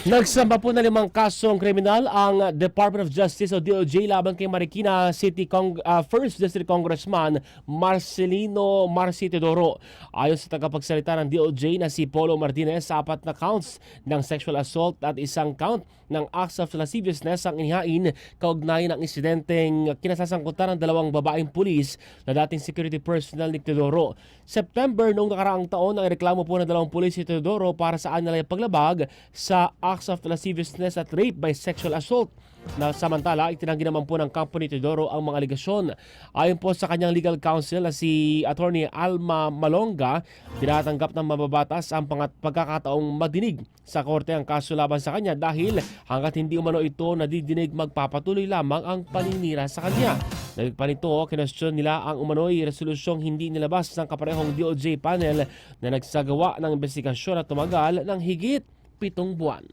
Nagsampa po na 5 kasong kriminal ang Department of Justice o DOJ laban kay Marikina City First District Congressman Marcelino Marci Teodoro. Ayon sa tagapagsalita ng DOJ na si Polo Martinez, 4 na counts ng sexual assault at 1 count ng acts of lasciviousness ang inihain kaugnay ng insidenteng kinasasangkutan ng 2 babaeng pulis na dating security personnel ni Teodoro. September noong nakaraang taon ang reklamo po ng 2 pulis si Teodoro para sa kanilang paglabag sa acts of lasciviousness at rape by sexual assault. Na samantala, itinanggi naman po ng kampo ni Teodoro ang mga aligasyon. Ayon po sa kanyang legal counsel na si Attorney Alma Malonga, tinatanggap ng mababatas ang pagkakataong magdinig sa korte ang kaso laban sa kanya dahil hanggat hindi umano ito nadidinig, magpapatuloy lamang ang paninira sa kanya. Dahil pa nito, kinestyon nila ang umano'y resolusyong hindi nilabas ng kaparehong DOJ panel na nagsagawa ng investigasyon at tumagal ng higit 7 buwan.